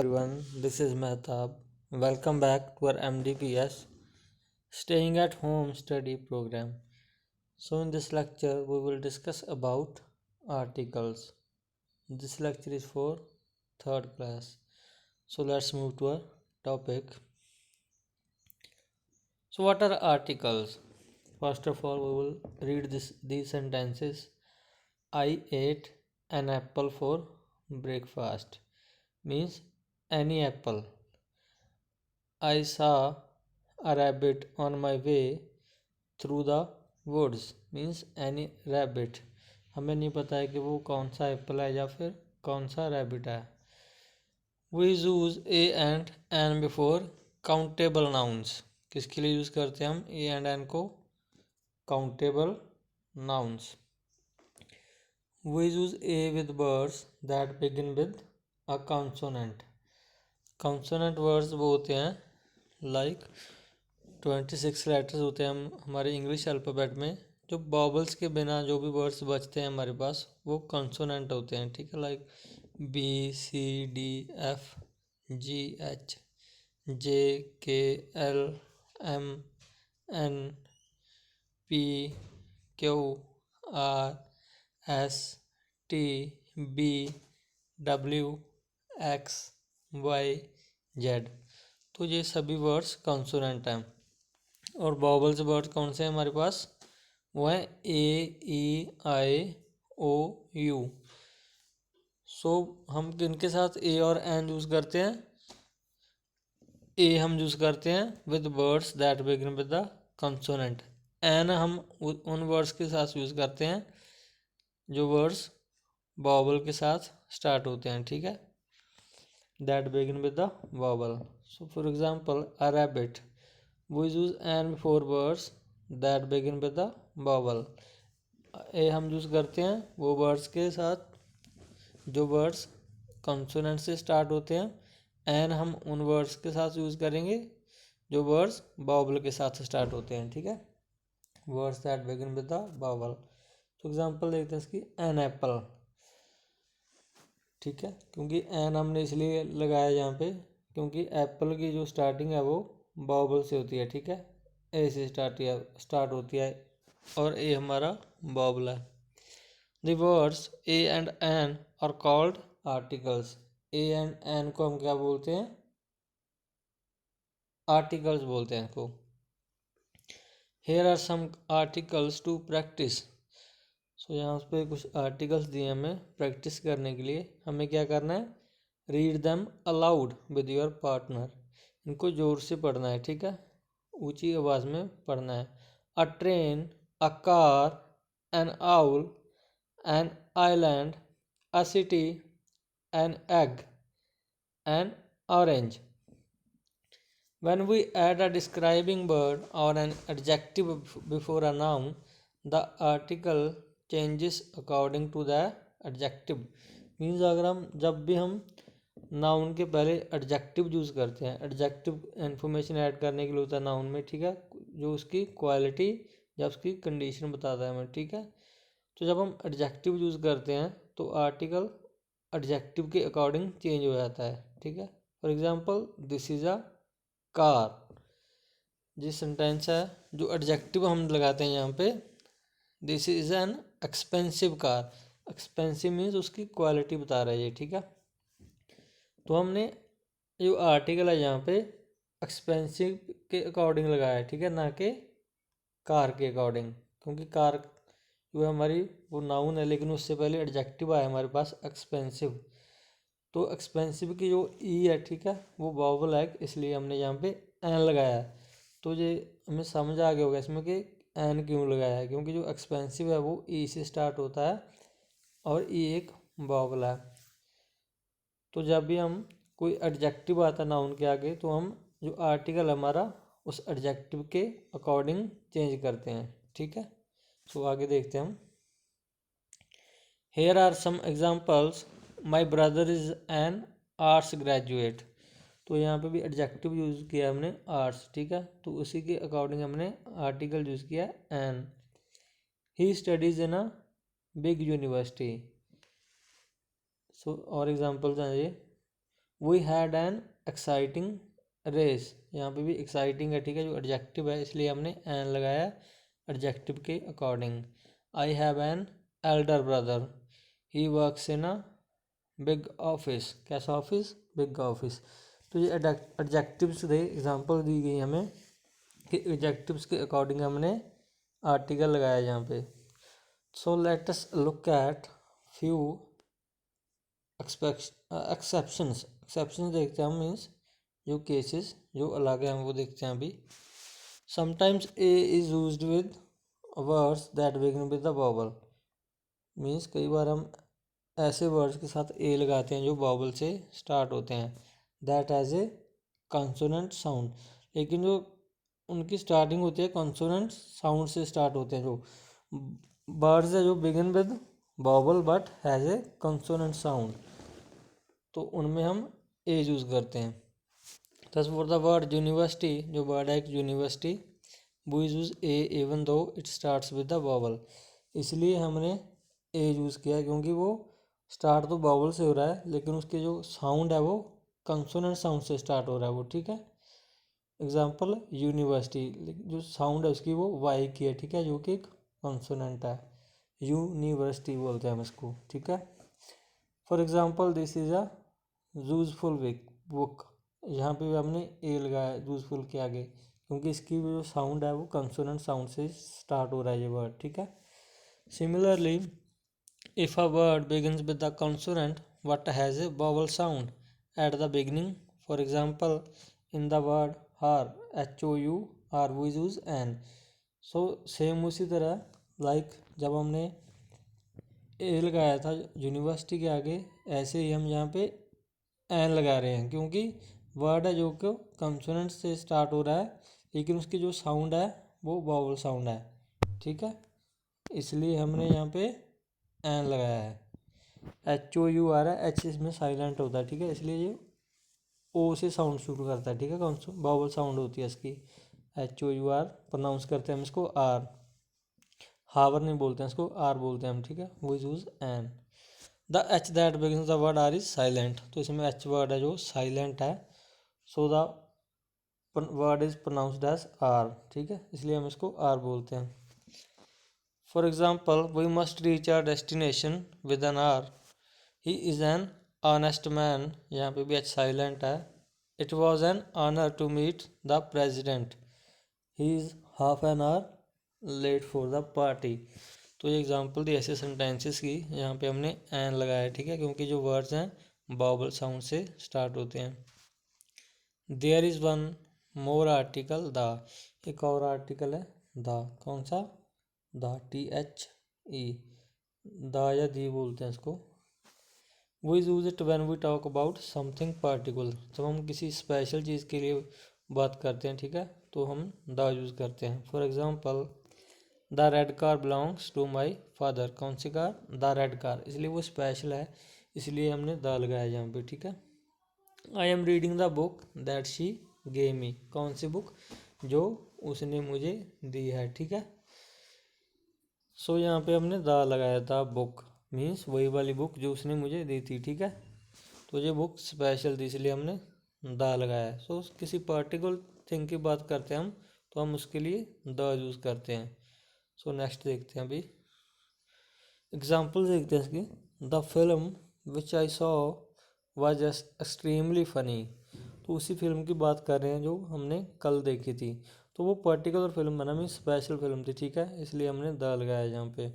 Everyone, this is Mehtab. Welcome back to our MDPS Staying at Home Study program. So in this lecture we will discuss about articles. This lecture is for third class. So let's move to our topic. So what are articles? First of all, we will read these sentences. I ate an apple for breakfast means any apple. I saw a rabbit on my way through the woods means any rabbit. हमें नहीं पता है कि वो कौन सा Apple है या फिर कौन सा रैबिट है. We use a and an before countable nouns. किसके लिए यूज़ करते हैं हम a and an को? Countable nouns. We use a with words that begin with a consonant. Consonant words वो होते हैं like 26 लेटर्स होते हैं हमारे इंग्लिश अल्फ़ाबेट में. जो बॉबल्स के बिना जो भी वर्ड्स बचते हैं हमारे पास वो कंसोनेंट होते हैं. ठीक है, लाइक BCDFGHJKLMNPQRSTBWXYZ. तो ये सभी वर्ड्स कंसोनेंट हैं. और वॉवल्स वर्ड कौन से हैं हमारे पास? वो है A, E, I, O, U. सो हम किनके साथ ए और एन यूज़ करते हैं? ए हम यूज़ करते हैं with words that begin with the consonant. An हम उन वर्ड्स के साथ यूज़ करते हैं जो वर्ड्स वॉवल के साथ स्टार्ट होते हैं. ठीक है, that begin with the vowel. So for example a rabbit. We use an before words that begin with the vowel. ए हम यूज़ करते हैं वो वर्ड्स के साथ जो वर्ड्स कंसोनेंट से स्टार्ट होते हैं. एन हम उन वर्ड्स के साथ यूज़ करेंगे जो वर्ड्स वावल के साथ स्टार्ट होते हैं. ठीक है, words that begin with the vowel. तो एग्जांपल देखते हैं इसकी. An apple. ठीक है, क्योंकि एन हमने इसलिए लगाया यहाँ पे क्योंकि एप्पल की जो स्टार्टिंग है वो वावल से होती है. ठीक है, ए से स्टार्ट होती है और ए हमारा वावल है. The words A and an are called articles. A and an को हम क्या बोलते हैं? आर्टिकल्स बोलते हैं इनको. Here are some articles to practice. So यहाँ पे कुछ आर्टिकल्स दिए हमें प्रैक्टिस करने के लिए. हमें क्या करना है? Read them allowed with your partner. इनको ज़ोर से पढ़ना है. ठीक है, ऊंची आवाज़ में पढ़ना है. अ train, a car, N owl, an island, a city, an egg, N orange. When we add a describing word or an adjective before a noun, the article changes according to the adjective. Means अगर हम जब भी हम noun के पहले adjective use करते हैं, adjective information add करने के लिए होता है नाउन में. ठीक है, जो उसकी क्वालिटी या उसकी कंडीशन बताता है हमें. ठीक है, तो जब हम एडजेक्टिव यूज़ करते हैं तो आर्टिकल एडजेक्टिव के अकॉर्डिंग चेंज हो जाता है. ठीक है, for example this is a car. जिस सेंटेंस है जो एडजेक्टिव हम लगाते हैं यहाँ पे, this is an expensive car. Expensive means उसकी क्वालिटी बता रहा है ये. ठीक है, तो हमने जो आर्टिकल है यहाँ पे एक्सपेंसिव के अकॉर्डिंग लगाया है. ठीक है, ना कि कार के अकॉर्डिंग, क्योंकि कार जो है हमारी वो नाउन है लेकिन उससे पहले एडजेक्टिव आया हमारे पास एक्सपेंसिव. तो एक्सपेंसिव की जो ई है, ठीक है, वो वावल है, इसलिए हमने यहाँ पे एन लगाया है. तो ये हमें समझ आ गया होगा इसमें कि एन क्यों लगाया है, क्योंकि जो एक्सपेंसिव है वो ई से स्टार्ट होता है और ई एक वावल है. तो जब भी हम कोई एडजेक्टिव आता है नाउन के आगे तो हम जो आर्टिकल हमारा उस एडजेक्टिव के अकॉर्डिंग चेंज करते हैं. ठीक है, तो आगे देखते हैं हम. Here are some examples. My brother is an arts graduate. तो यहाँ पे भी एडजेक्टिव यूज़ किया हमने आर्ट्स. ठीक है, तो उसी के अकॉर्डिंग हमने आर्टिकल यूज़ किया an. He studies in a big university. So और एग्जाम्पल्स हैं ये. We had an exciting race, यहाँ पे भी एक्साइटिंग है, ठीक है, जो एडजेक्टिव है इसलिए हमने एन लगाया एडजेक्टिव के according. I have an elder brother, he works in a big office, कैसा ऑफिस, बिग ऑफिस। तो ये एडजेक्टिव्स थे, एग्जांपल दी गई हमें कि एडजेक्टिव्स के अकॉर्डिंग हमने आर्टिकल लगाया यहाँ पे। So let us look at few exceptions देखते हैं हम, मीन्स जो केसेस जो अलग हैं वो देखते हैं अभी। Sometimes a is used with words that begin with the vowel, means कई बार हम ऐसे वर्ड्स के साथ ए लगाते हैं जो वॉवल से स्टार्ट होते हैं, that as a consonant sound, लेकिन जो उनकी स्टार्टिंग होती है कॉन्सोनेंट साउंड से स्टार्ट होते हैं, जो वर्ड्स है जो begin with vowel but has a consonant sound, तो उनमें हम ए यूज़ करते हैं। दस फॉर द वर्ड यूनिवर्सिटी, जो वर्ड है एक यूनिवर्सिटी, वो use A even though it starts with the vowel, इसलिए हमने ए यूज़ किया है क्योंकि वो स्टार्ट तो वॉवल से हो रहा है लेकिन उसके जो साउंड है वो कंसोनेंट साउंड से स्टार्ट हो रहा है वो, ठीक है। एग्जांपल यूनिवर्सिटी, जो साउंड है उसकी वो वाई की है, ठीक है, जो कि एक कंसोनेंट है, यूनिवर्सिटी बोलते हैं हम इसको, ठीक है। For example this is a useful book, यहाँ पे भी हमने ए लगाया यूजफुल के आगे क्योंकि इसकी जो साउंड है वो कंसोनेंट साउंड से स्टार्ट हो रहा है ये वर्ड, ठीक है। Similarly if a word begins with the consonant what has a vowel sound at the beginning, for example in the word her, HOUR we use n, so same उसी तरह like जब हमने ए लगाया था यूनिवर्सिटी के आगे, ऐसे ही हम यहाँ पे एन लगा रहे हैं क्योंकि वर्ड है जो कि कंसोनेंट से स्टार्ट हो रहा है लेकिन उसकी जो साउंड है वो वॉवल साउंड है, ठीक है, इसलिए हमने यहाँ पे एन लगाया है। HOUR है, एच इसमें साइलेंट होता है, ठीक है, इसलिए ये ओ से साउंड शुरू करता है, ठीक है, कौन सा वॉवल साउंड होती है इसकी। HOUR प्रोनाउंस करते हैं हम इसको आर, हावर नहीं बोलते हैं इसको, आर बोलते हैं हम, ठीक है, वो use an. The H that begins the word hour is silent, तो इसमें एच वर्ड है जो साइलेंट है, so the word is pronounced as our, ठीक है, इसलिए हम इसको आर बोलते हैं। For example we must reach our destination with an hour, he is an honest man, यहाँ पे भी एच साइलेंट है। It was an honour to meet the president, he is half an hour late for the party. तो ये example दी ऐसे sentences की, यहाँ पे हमने एन लगाया है, ठीक है, क्योंकि जो वर्ड्स हैं वॉवल साउंड से स्टार्ट होते हैं। There is one more article the, एक और आर्टिकल है द, कौन सा, द, THE, द या दी बोलते हैं इसको। We use it when we talk about something particular, जब हम किसी स्पेशल चीज़ के लिए बात करते हैं, ठीक है, तो हम द यूज़ करते हैं। For example the red car belongs to my father, कौन सी कार, द रेड कार, इसलिए वो स्पेशल है इसलिए हमने द लगाया यहाँ पे, ठीक है। I am reading the book that she gave me, कौन सी बुक, जो उसने मुझे दी है, ठीक है। सो यहाँ पे हमने द लगाया था, बुक मीन्स वही वाली बुक जो उसने मुझे दी थी, ठीक है, तो ये बुक स्पेशल थी इसलिए हमने द लगाया है। सो किसी पर्टिकुलर थिंग की बात करते हैं हम तो हम उसके लिए द यूज़ करते हैं। सो नेक्स्ट देखते हैं अभी एग्जाम्पल देखते हैं इसकी। The film which I saw was extremely funny, तो उसी फिल्म की बात कर रहे हैं जो हमने कल देखी थी, तो वो पर्टिकुलर फिल्म बना मीन स्पेशल फिल्म थी, ठीक है, इसलिए हमने द लगाया यहाँ पे।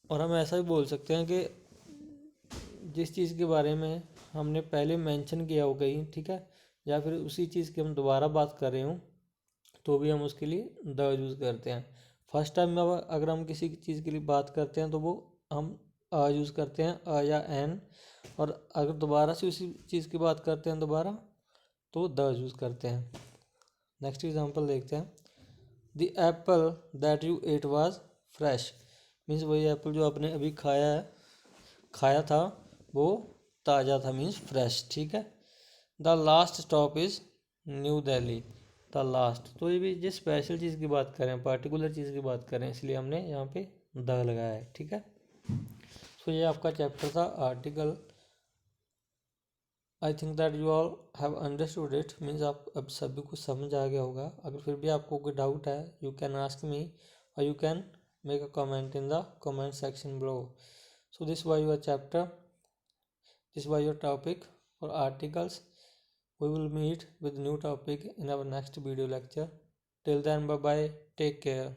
और हम ऐसा भी बोल सकते हैं कि जिस चीज़ के बारे में हमने पहले मेंशन किया हो कहीं, ठीक है, या फिर उसी चीज़ की हम दोबारा बात कर रहे हों तो भी हम उसके लिए द यूज़ करते हैं। फर्स्ट टाइम में अगर हम किसी चीज़ के लिए बात करते हैं तो वो हम अ यूज़ करते हैं, अ या एन, और अगर दोबारा से उसी चीज़ की बात करते हैं दोबारा तो द यूज़ करते हैं। नेक्स्ट एग्जांपल देखते हैं। The apple that you ate was fresh, means वही एप्पल जो आपने अभी खाया था वो ताज़ा था, मीन्स फ्रेश, ठीक है। The last stop is new Delhi, the last, तो ये भी जिस स्पेशल चीज़ की बात करें, पर्टिकुलर चीज़ की बात करें, इसलिए हमने यहाँ पे द लगाया है, ठीक है। तो ये आपका चैप्टर था article I think that you all have understood it, means आप अब सभी कुछ समझ आ गया होगा। अगर फिर भी आपको कोई डाउट है, यू कैन आस्क मी और you can make a comment in the comment section below. So this was your chapter, this was your topic for articles. We will meet with new topic in our next video lecture. Till then, bye bye, take care.